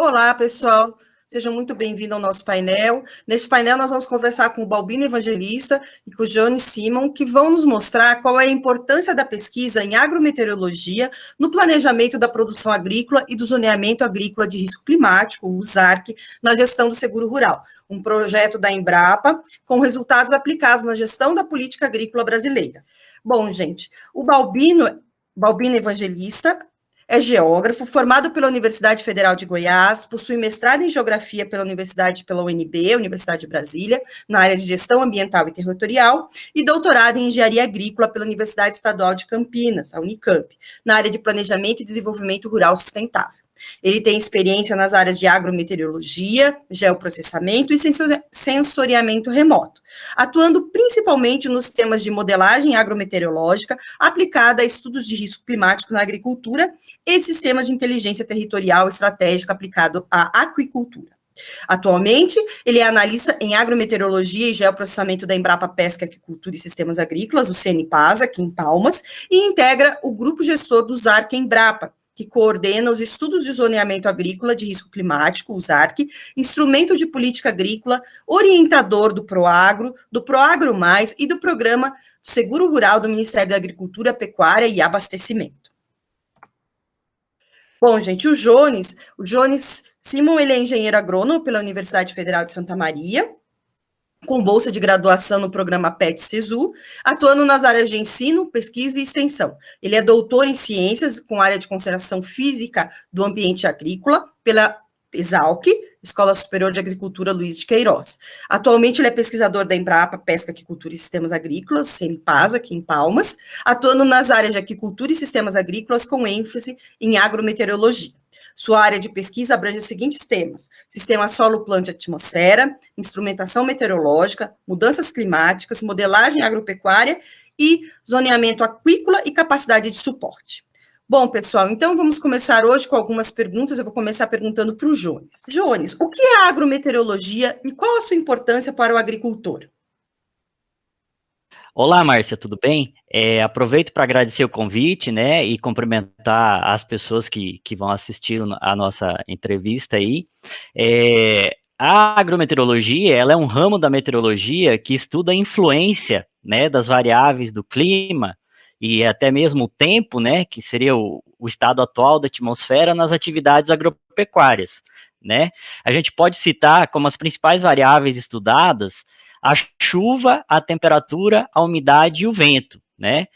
Olá, pessoal. Sejam muito bem-vindos ao nosso painel. Neste painel, nós vamos conversar com o Balbino Evangelista e com o Jones Simon, que vão nos mostrar qual é a importância da pesquisa em agrometeorologia no planejamento da produção agrícola e do zoneamento agrícola de risco climático, o ZARC, na gestão do seguro rural, um projeto da Embrapa com resultados aplicados na gestão da política agrícola brasileira. Bom, gente, o Balbino Evangelista é geógrafo, formado pela Universidade Federal de Goiás, possui mestrado em Geografia pela UNB, Universidade de Brasília, na área de Gestão Ambiental e Territorial, e doutorado em Engenharia Agrícola pela Universidade Estadual de Campinas, a Unicamp, na área de Planejamento e Desenvolvimento Rural Sustentável. Ele tem experiência nas áreas de agrometeorologia, geoprocessamento e sensoriamento remoto, atuando principalmente nos temas de modelagem agrometeorológica aplicada a estudos de risco climático na agricultura e sistemas de inteligência territorial estratégica aplicado à aquicultura. Atualmente, ele é analista em agrometeorologia e geoprocessamento da Embrapa Pesca, Aquicultura e Sistemas Agrícolas, o CNPasa, aqui em Palmas, e integra o grupo gestor do ZARC Embrapa, que coordena os estudos de zoneamento agrícola de risco climático, o ZARC, instrumento de política agrícola, orientador do PROAGRO Mais e do programa Seguro Rural do Ministério da Agricultura, Pecuária e Abastecimento. Bom, gente, o Jones Simon, ele é engenheiro agrônomo pela Universidade Federal de Santa Maria, com bolsa de graduação no programa PET-SESU, atuando nas áreas de ensino, pesquisa e extensão. Ele é doutor em ciências, com área de conservação física do ambiente agrícola, pela ESALC, Escola Superior de Agricultura Luiz de Queiroz. Atualmente, ele é pesquisador da Embrapa Pesca, Aquicultura e Sistemas Agrícolas, CNPasa, aqui em Palmas, atuando nas áreas de aquicultura e sistemas agrícolas, com ênfase em agrometeorologia. Sua área de pesquisa abrange os seguintes temas: sistema solo-planta-atmosfera, instrumentação meteorológica, mudanças climáticas, modelagem agropecuária e zoneamento aquícola e capacidade de suporte. Bom, pessoal, então vamos começar hoje com algumas perguntas. Eu vou começar perguntando para o Jones. Jones, o que é agrometeorologia e qual a sua importância para o agricultor? Olá, Márcia, tudo bem? Aproveito para agradecer o convite, né, e cumprimentar as pessoas que vão assistir a nossa entrevista aí. A agrometeorologia, ela é um ramo da meteorologia que estuda a influência, né, das variáveis do clima e até mesmo o tempo, né, que seria o estado atual da atmosfera nas atividades agropecuárias, né? A gente pode citar como as principais variáveis estudadas a chuva, a temperatura, a umidade e o vento, né?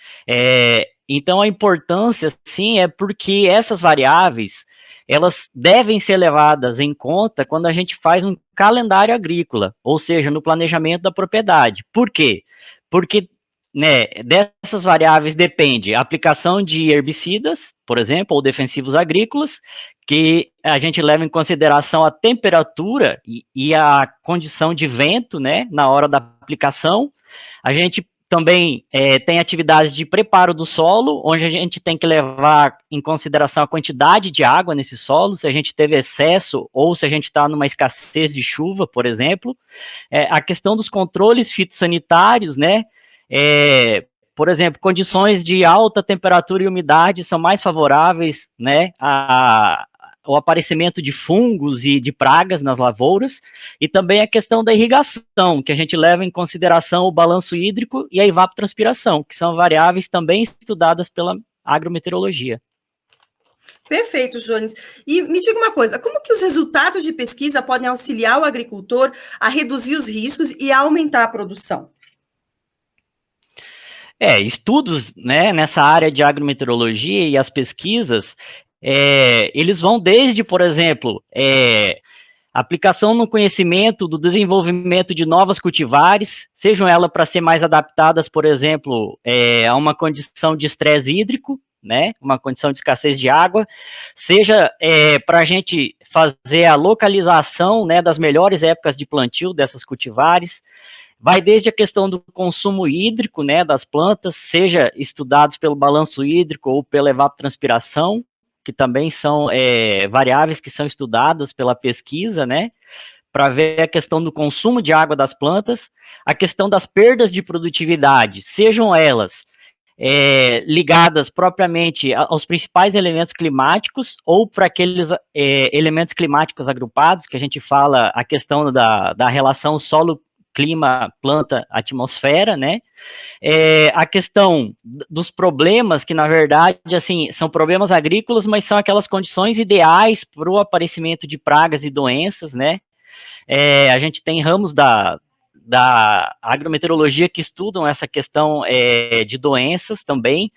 Então, a importância, sim, é porque essas variáveis, elas devem ser levadas em conta quando a gente faz um calendário agrícola, ou seja, no planejamento da propriedade. Por quê? Porque, né, dessas variáveis depende a aplicação de herbicidas, por exemplo, ou defensivos agrícolas, que a gente leva em consideração a temperatura e a condição de vento, né, na hora da aplicação. A gente também tem atividades de preparo do solo, onde a gente tem que levar em consideração a quantidade de água nesse solo, se a gente teve excesso ou se a gente está numa escassez de chuva, por exemplo. A questão dos controles fitossanitários, né, por exemplo, condições de alta temperatura e umidade são mais favoráveis, né, o aparecimento de fungos e de pragas nas lavouras, e também a questão da irrigação, que a gente leva em consideração o balanço hídrico e a evapotranspiração, que são variáveis também estudadas pela agrometeorologia. Perfeito, Jones. E me diga uma coisa, como que os resultados de pesquisa podem auxiliar o agricultor a reduzir os riscos e a aumentar a produção? Estudos, né, nessa área de agrometeorologia e as pesquisas, eles vão desde, por exemplo, aplicação no conhecimento do desenvolvimento de novas cultivares, sejam elas para ser mais adaptadas, por exemplo, a uma condição de estresse hídrico, né, uma condição de escassez de água, seja para a gente fazer a localização, né, das melhores épocas de plantio dessas cultivares. Vai desde a questão do consumo hídrico, né, das plantas, seja estudados pelo balanço hídrico ou pela evapotranspiração, que também são variáveis que são estudadas pela pesquisa, né, para ver a questão do consumo de água das plantas, a questão das perdas de produtividade, sejam elas ligadas propriamente aos principais elementos climáticos ou para aqueles elementos climáticos agrupados, que a gente fala a questão da relação solo, clima, planta, atmosfera, né? A questão dos problemas, que na verdade, assim, são problemas agrícolas, mas são aquelas condições ideais para o aparecimento de pragas e doenças, né? A gente tem ramos da agrometeorologia que estudam essa questão de doenças também.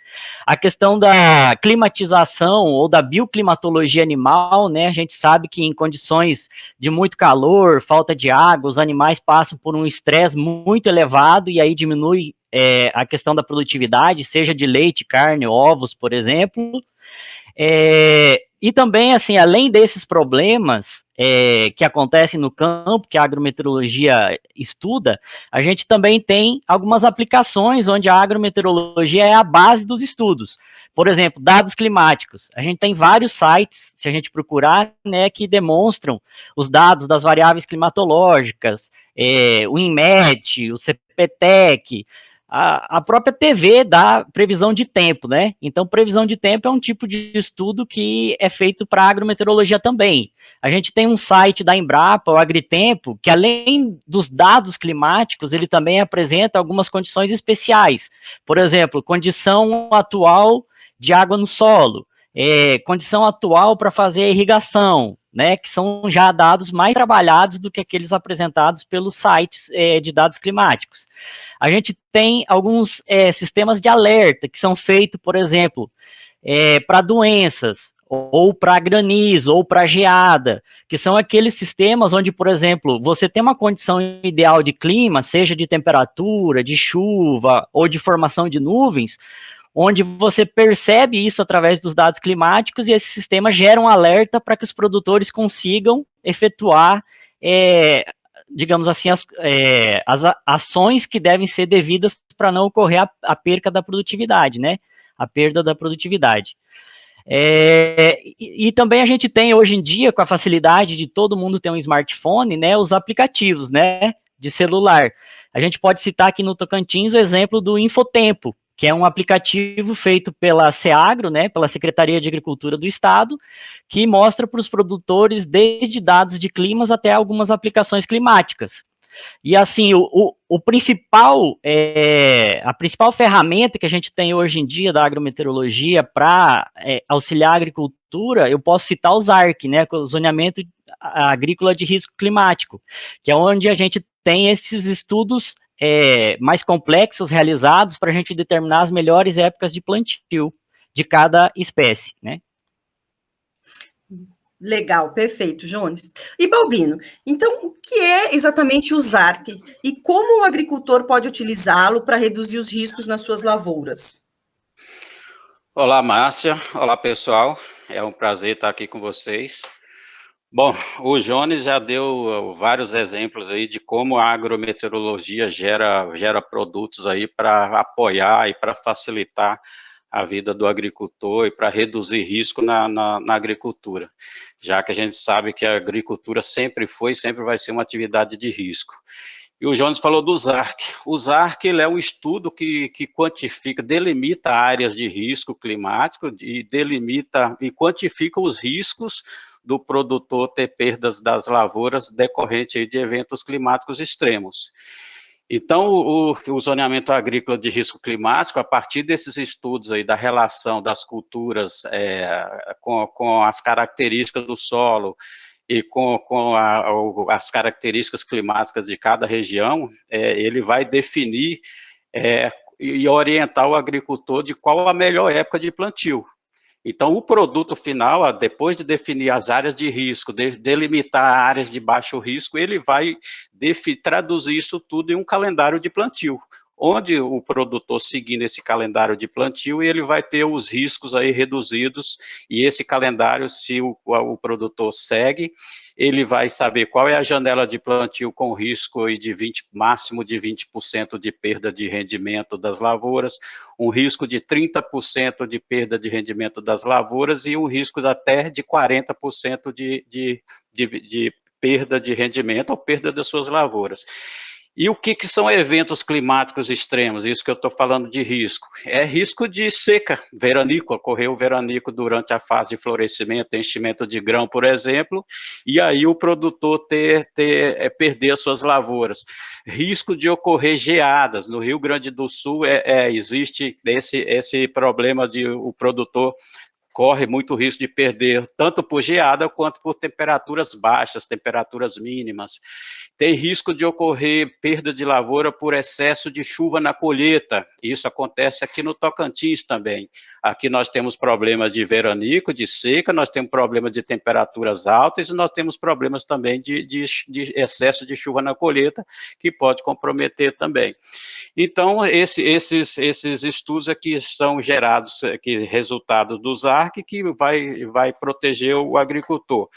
A questão da climatização ou da bioclimatologia animal, né? A gente sabe que em condições de muito calor, falta de água, os animais passam por um estresse muito elevado e aí diminui a questão da produtividade, seja de leite, carne, ovos, por exemplo. E também, assim, além desses problemas que acontecem no campo, que a agrometeorologia estuda, a gente também tem algumas aplicações onde a agrometeorologia é a base dos estudos. Por exemplo, dados climáticos. A gente tem vários sites, se a gente procurar, né, que demonstram os dados das variáveis climatológicas, o INMET, o CPTEC, a própria TV dá previsão de tempo, né? Então, previsão de tempo é um tipo de estudo que é feito para agrometeorologia também. A gente tem um site da Embrapa, o Agritempo, que além dos dados climáticos, ele também apresenta algumas condições especiais. Por exemplo, condição atual de água no solo, condição atual para fazer a irrigação, né, que são já dados mais trabalhados do que aqueles apresentados pelos sites de dados climáticos. A gente tem alguns sistemas de alerta que são feitos, por exemplo, para doenças, ou para granizo, ou para geada, que são aqueles sistemas onde, por exemplo, você tem uma condição ideal de clima, seja de temperatura, de chuva, ou de formação de nuvens, onde você percebe isso através dos dados climáticos e esse sistema gera um alerta para que os produtores consigam efetuar digamos assim, as ações que devem ser devidas para não ocorrer a perca da produtividade, né? A perda da produtividade. E também a gente tem hoje em dia, com a facilidade de todo mundo ter um smartphone, né? Os aplicativos, né? De celular. A gente pode citar aqui no Tocantins o exemplo do Infotempo, que é um aplicativo feito pela SEAGRO, né, pela Secretaria de Agricultura do Estado, que mostra para os produtores desde dados de climas até algumas aplicações climáticas. E assim, a principal ferramenta que a gente tem hoje em dia da agrometeorologia para auxiliar a agricultura, eu posso citar o ZARC, né, o Zoneamento Agrícola de Risco Climático, que é onde a gente tem esses estudos mais complexos realizados para a gente determinar as melhores épocas de plantio de cada espécie, né? Legal, perfeito, Jones. E Balbino, então o que é exatamente o ZARC e como o agricultor pode utilizá-lo para reduzir os riscos nas suas lavouras? Olá, Márcia. Olá, pessoal. É um prazer estar aqui com vocês. Bom, o Jones já deu vários exemplos aí de como a agrometeorologia gera produtos aí para apoiar e para facilitar a vida do agricultor e para reduzir risco na agricultura, já que a gente sabe que a agricultura sempre foi e sempre vai ser uma atividade de risco. E o Jones falou do ZARC. O ZARC ele é um estudo que quantifica, delimita áreas de risco climático e delimita e quantifica os riscos do produtor ter perdas das lavouras decorrente de eventos climáticos extremos. Então, o zoneamento agrícola de risco climático, a partir desses estudos aí da relação das culturas com as características do solo e com as características climáticas de cada região, ele vai definir e orientar o agricultor de qual a melhor época de plantio. Então, o produto final, depois de definir as áreas de risco, delimitar áreas de baixo risco, ele vai traduzir isso tudo em um calendário de plantio, onde o produtor, seguindo esse calendário de plantio, ele vai ter os riscos aí reduzidos, e esse calendário, se o produtor segue, ele vai saber qual é a janela de plantio com risco aí de máximo de 20% de perda de rendimento das lavouras, um risco de 30% de perda de rendimento das lavouras e um risco até de 40% de perda de rendimento ou perda das suas lavouras. E o que são eventos climáticos extremos? Isso que eu estou falando de risco. É risco de seca veranícola, ocorreu o veranico durante a fase de florescimento, enchimento de grão, por exemplo, e aí o produtor perder as suas lavouras. Risco de ocorrer geadas. No Rio Grande do Sul existe esse problema de o produtor corre muito risco de perder, tanto por geada quanto por temperaturas baixas, temperaturas mínimas. Tem risco de ocorrer perda de lavoura por excesso de chuva na colheita. Isso acontece aqui no Tocantins também. Aqui nós temos problemas de veranico, de seca, nós temos problemas de temperaturas altas e nós temos problemas também de excesso de chuva na colheita, que pode comprometer também. Então, esses estudos aqui são gerados, resultados dos ARC, que vai proteger o agricultor.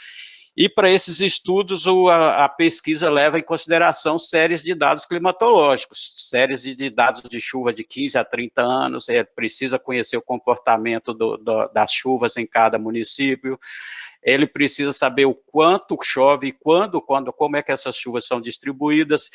E para esses estudos, a pesquisa leva em consideração séries de dados climatológicos, séries de dados de chuva de 15 a 30 anos, precisa conhecer o comportamento das chuvas em cada município, ele precisa saber o quanto chove, quando, como é que essas chuvas são distribuídas.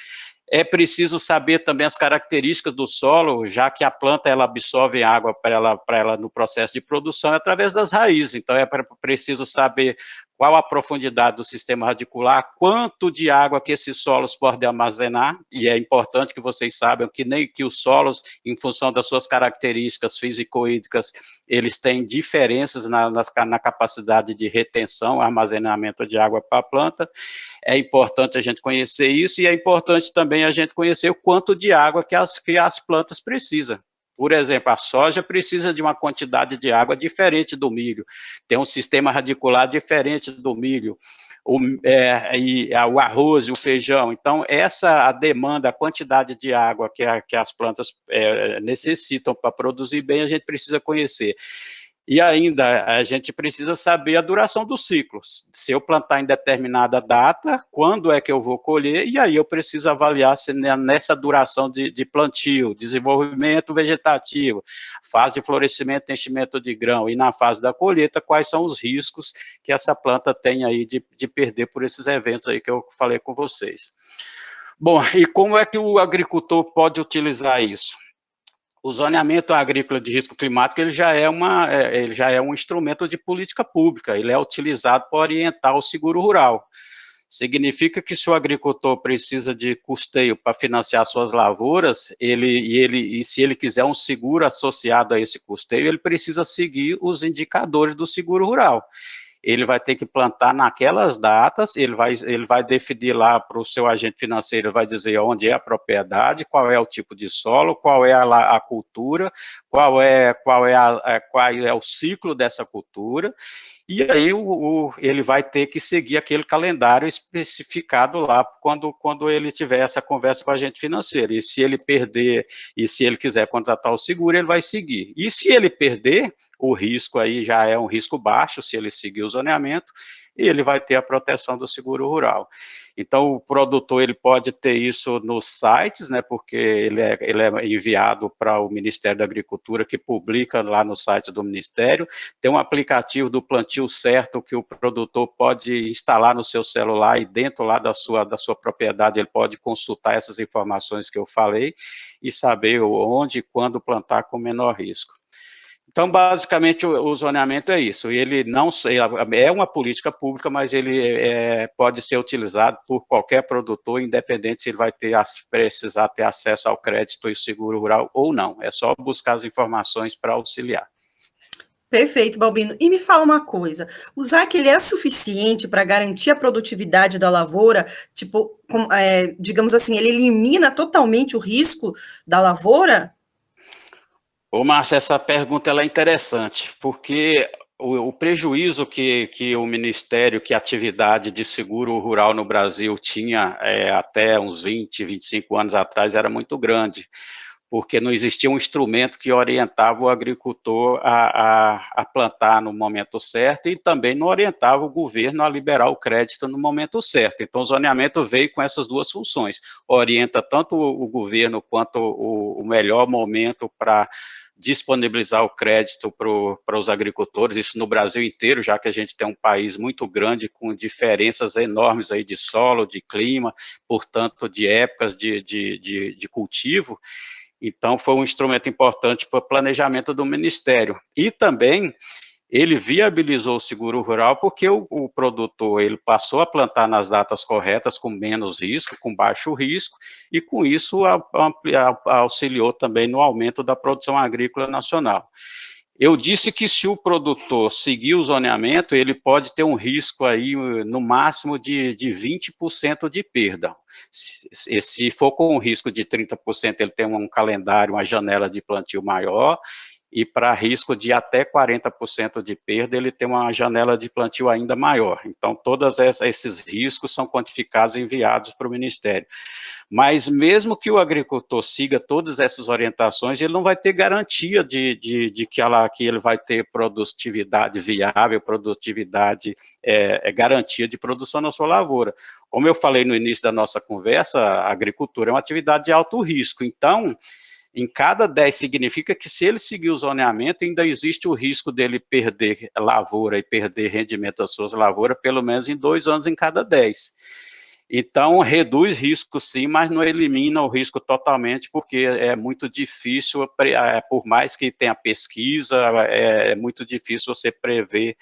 É preciso saber também as características do solo, já que a planta ela absorve água para ela no processo de produção através das raízes. Então é preciso saber qual a profundidade do sistema radicular, quanto de água que esses solos podem armazenar, e é importante que vocês saibam que os solos, em função das suas características físico-hídricas, eles têm diferenças na capacidade de retenção, armazenamento de água para a planta. É importante a gente conhecer isso, e é importante também a gente conhecer o quanto de água que as plantas precisam. Por exemplo, a soja precisa de uma quantidade de água diferente do milho, tem um sistema radicular diferente do milho, o arroz e o feijão. Então, a demanda, a quantidade de água que as plantas necessitam para produzir bem, a gente precisa conhecer. E ainda, a gente precisa saber a duração dos ciclos. Se eu plantar em determinada data, quando é que eu vou colher, e aí eu preciso avaliar se nessa duração de plantio, desenvolvimento vegetativo, fase de florescimento, enchimento de grão, e na fase da colheita, quais são os riscos que essa planta tem aí de perder por esses eventos aí que eu falei com vocês. Bom, e como é que o agricultor pode utilizar isso? O zoneamento agrícola de risco climático ele já é um instrumento de política pública, ele é utilizado para orientar o seguro rural. Significa que se o agricultor precisa de custeio para financiar suas lavouras, e se ele quiser um seguro associado a esse custeio, ele precisa seguir os indicadores do seguro rural. Ele vai ter que plantar naquelas datas, ele vai definir lá para o seu agente financeiro, ele vai dizer onde é a propriedade, qual é o tipo de solo, qual é a cultura, qual é o ciclo dessa cultura, e aí ele vai ter que seguir aquele calendário especificado lá quando ele tiver essa conversa com o agente financeiro. E se ele perder, e se ele quiser contratar o seguro, ele vai seguir. E se ele perder, o risco aí já é um risco baixo, se ele seguir o zoneamento, e ele vai ter a proteção do seguro rural. Então, o produtor ele pode ter isso nos sites, né, porque ele é enviado para o Ministério da Agricultura, que publica lá no site do Ministério. Tem um aplicativo do Plantio Certo que o produtor pode instalar no seu celular e dentro lá da sua propriedade ele pode consultar essas informações que eu falei e saber onde e quando plantar com menor risco. Então, basicamente, o zoneamento é isso. Ele não é uma política pública, mas ele pode ser utilizado por qualquer produtor, independente se ele vai precisar ter acesso ao crédito e seguro rural ou não. É só buscar as informações para auxiliar. Perfeito, Balbino. E me fala uma coisa, o ZAC ele é suficiente para garantir a produtividade da lavoura? Tipo, digamos assim, ele elimina totalmente o risco da lavoura? Ô, Márcia, essa pergunta ela é interessante, porque o prejuízo que o Ministério, que a atividade de seguro rural no Brasil tinha até uns 20, 25 anos atrás era muito grande, porque não existia um instrumento que orientava o agricultor a plantar no momento certo e também não orientava o governo a liberar o crédito no momento certo. Então, o zoneamento veio com essas duas funções, orienta tanto o governo quanto o melhor momento para disponibilizar o crédito para os agricultores, isso no Brasil inteiro, já que a gente tem um país muito grande, com diferenças enormes aí de solo, de clima, portanto, de épocas de cultivo. Então, foi um instrumento importante para o planejamento do Ministério. E também ele viabilizou o seguro rural porque o produtor ele passou a plantar nas datas corretas, com menos risco, com baixo risco, e com isso auxiliou também no aumento da produção agrícola nacional. Eu disse que se o produtor seguir o zoneamento, ele pode ter um risco aí, no máximo, de 20% de perda. Se for com um risco de 30%, ele tem um calendário, uma janela de plantio maior, e para risco de até 40% de perda, ele tem uma janela de plantio ainda maior. Então, todos esses riscos são quantificados e enviados para o Ministério. Mas mesmo que o agricultor siga todas essas orientações, ele não vai ter garantia de que ele vai ter produtividade viável, produtividade, garantia de produção na sua lavoura. Como eu falei no início da nossa conversa, a agricultura é uma atividade de alto risco, então, em cada 10 significa que se ele seguir o zoneamento, ainda existe o risco dele perder lavoura e perder rendimento das suas lavouras, pelo menos em 2 anos em cada 10. Então, reduz risco sim, mas não elimina o risco totalmente, porque é muito difícil, por mais que tenha pesquisa, é muito difícil você prever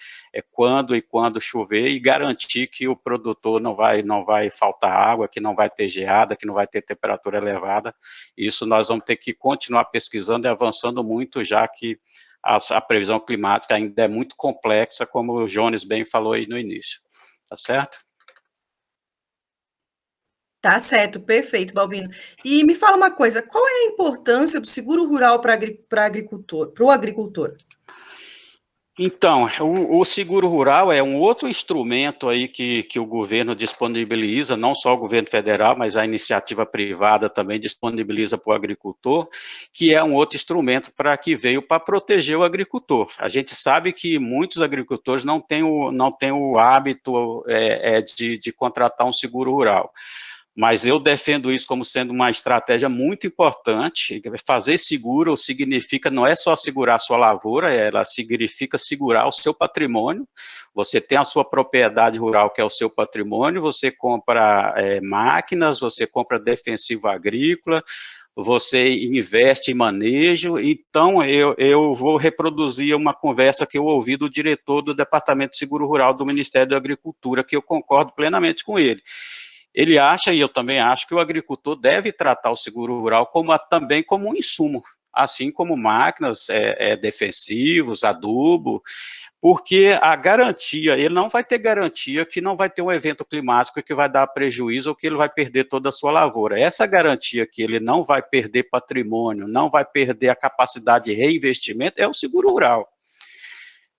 quando e quando chover e garantir que o produtor não vai faltar água, que não vai ter geada, que não vai ter temperatura elevada. Isso nós vamos ter que continuar pesquisando e avançando muito, já que a previsão climática ainda é muito complexa, como o Jones bem falou aí no início. Tá certo? Tá certo, perfeito, Balbino. E me fala uma coisa, qual é a importância do seguro rural para o agricultor? Então, o seguro rural é um outro instrumento aí que o governo disponibiliza, não só o governo federal, mas a iniciativa privada também disponibiliza para o agricultor, que é um outro instrumento que veio para proteger o agricultor. A gente sabe que muitos agricultores não têm o hábito de contratar um seguro rural. Mas eu defendo isso como sendo uma estratégia muito importante. Fazer seguro significa, não é só segurar a sua lavoura, ela significa segurar o seu patrimônio. Você tem a sua propriedade rural, que é o seu patrimônio, você compra máquinas, você compra defensivo agrícola, você investe em manejo. Então, eu vou reproduzir uma conversa que eu ouvi do diretor do Departamento de Seguro Rural do Ministério da Agricultura, que eu concordo plenamente com ele. Ele acha, e eu também acho, que o agricultor deve tratar o seguro rural também como um insumo, assim como máquinas, defensivos, adubo, porque a garantia, ele não vai ter garantia que não vai ter um evento climático que vai dar prejuízo ou que ele vai perder toda a sua lavoura. Essa garantia que ele não vai perder patrimônio, não vai perder a capacidade de reinvestimento, é o seguro rural.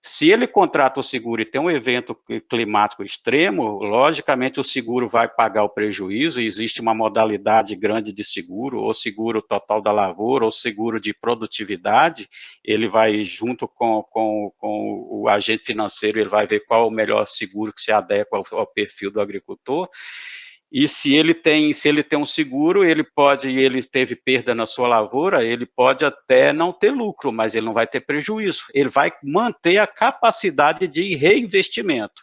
Se ele contrata o seguro e tem um evento climático extremo, logicamente o seguro vai pagar o prejuízo, existe uma modalidade grande de seguro, ou seguro total da lavoura, ou seguro de produtividade, ele vai junto com o agente financeiro, ele vai ver qual é o melhor seguro que se adequa ao perfil do agricultor. E se ele tem um seguro, ele teve perda na sua lavoura, ele pode até não ter lucro, mas ele não vai ter prejuízo. Ele vai manter a capacidade de reinvestimento.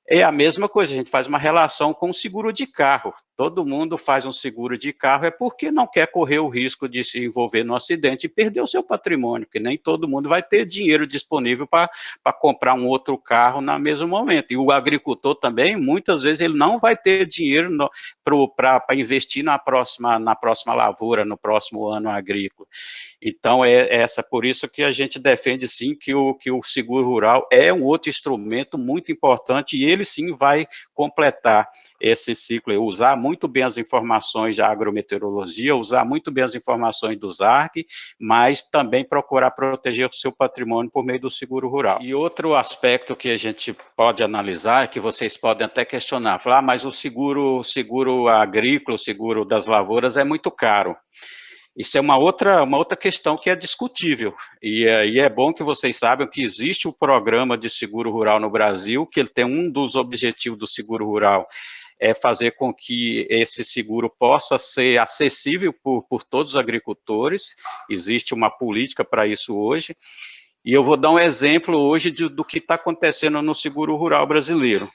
É a mesma coisa, a gente faz uma relação com o seguro de carro. Todo mundo faz um seguro de carro é porque não quer correr o risco de se envolver no acidente e perder o seu patrimônio, porque nem todo mundo vai ter dinheiro disponível para comprar um outro carro no mesmo momento. E o agricultor também, muitas vezes, ele não vai ter dinheiro para investir na próxima lavoura, no próximo ano agrícola. Então, por isso que a gente defende, sim, que o seguro rural é um outro instrumento muito importante e ele, sim, vai completar esse ciclo, usar muito bem as informações da agrometeorologia, usar muito bem as informações do ZARC, mas também procurar proteger o seu patrimônio por meio do seguro rural. E outro aspecto que a gente pode analisar, que vocês podem até questionar, falar, mas o seguro agrícola, o seguro das lavouras é muito caro. Isso é uma outra questão que é discutível, e é bom que vocês saibam que existe o programa de seguro rural no Brasil, que ele tem um dos objetivos do seguro rural é fazer com que esse seguro possa ser acessível por todos os agricultores. Existe uma política para isso hoje. E eu vou dar um exemplo hoje do que está acontecendo no seguro rural brasileiro.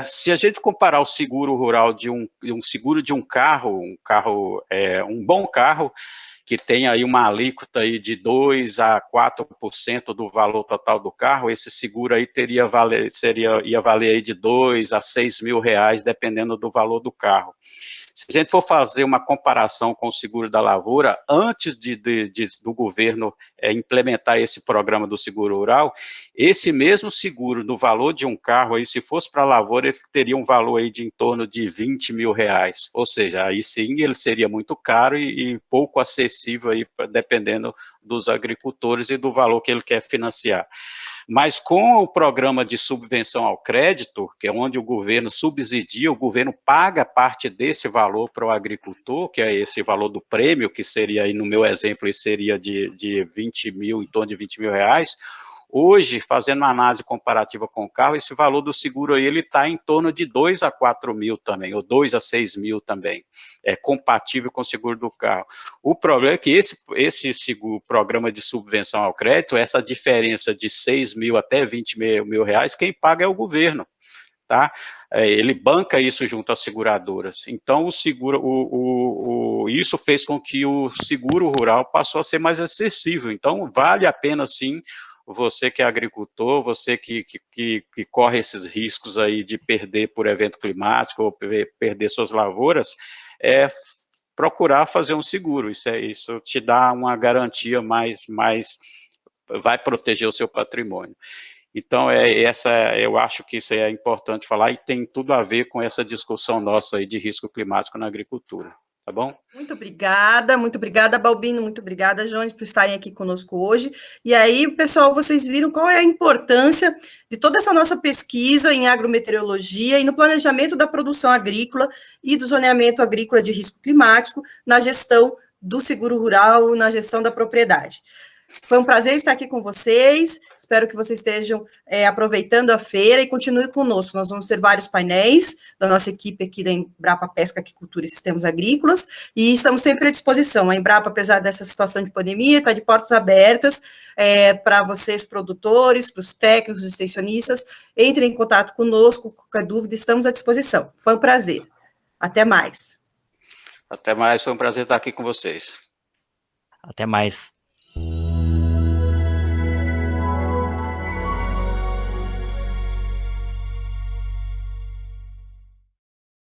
Se a gente comparar o seguro rural de um seguro de um bom carro, que tem aí uma alíquota aí de 2 a 4% do valor total do carro, esse seguro aí ia valer aí de 2 a 6 mil reais, dependendo do valor do carro. Se a gente for fazer uma comparação com o seguro da lavoura, antes do governo implementar esse programa do seguro rural, esse mesmo seguro do valor de um carro, aí, se fosse para a lavoura, ele teria um valor aí de em torno de 20 mil reais, ou seja, aí sim ele seria muito caro e pouco acessível, aí, dependendo dos agricultores e do valor que ele quer financiar. Mas com o programa de subvenção ao crédito, que é onde o governo subsidia, o governo paga parte desse valor para o agricultor, que é esse valor do prêmio, que seria, aí no meu exemplo, isso seria de 20 mil, em torno de 20 mil reais. Hoje, fazendo uma análise comparativa com o carro, esse valor do seguro aí, ele está em torno de 2 a 4 mil também, ou 2 a 6 mil também, é compatível com o seguro do carro. O problema é que esse seguro, programa de subvenção ao crédito, essa diferença de 6 mil até 20 mil reais, quem paga é o governo, tá? Ele banca isso junto às seguradoras. Então, isso fez com que o seguro rural passou a ser mais acessível. Então, vale a pena, sim, você que é agricultor, você que corre esses riscos aí de perder por evento climático ou perder suas lavouras, procurar fazer um seguro. Isso te dá uma garantia mais vai proteger o seu patrimônio. Então, eu acho que isso é importante falar e tem tudo a ver com essa discussão nossa aí de risco climático na agricultura. Tá bom? Muito obrigada, Balbino, muito obrigada, Jones, por estarem aqui conosco hoje. E aí, pessoal, vocês viram qual é a importância de toda essa nossa pesquisa em agrometeorologia e no planejamento da produção agrícola e do zoneamento agrícola de risco climático na gestão do seguro rural, na gestão da propriedade. Foi um prazer estar aqui com vocês, espero que vocês estejam aproveitando a feira e continue conosco. Nós vamos ter vários painéis da nossa equipe aqui da Embrapa Pesca, Aquicultura e Sistemas Agrícolas, e estamos sempre à disposição. A Embrapa, apesar dessa situação de pandemia, está de portas abertas para vocês, produtores, para os técnicos, extensionistas, entrem em contato conosco, qualquer dúvida, estamos à disposição. Foi um prazer. Até mais. Até mais, foi um prazer estar aqui com vocês. Até mais.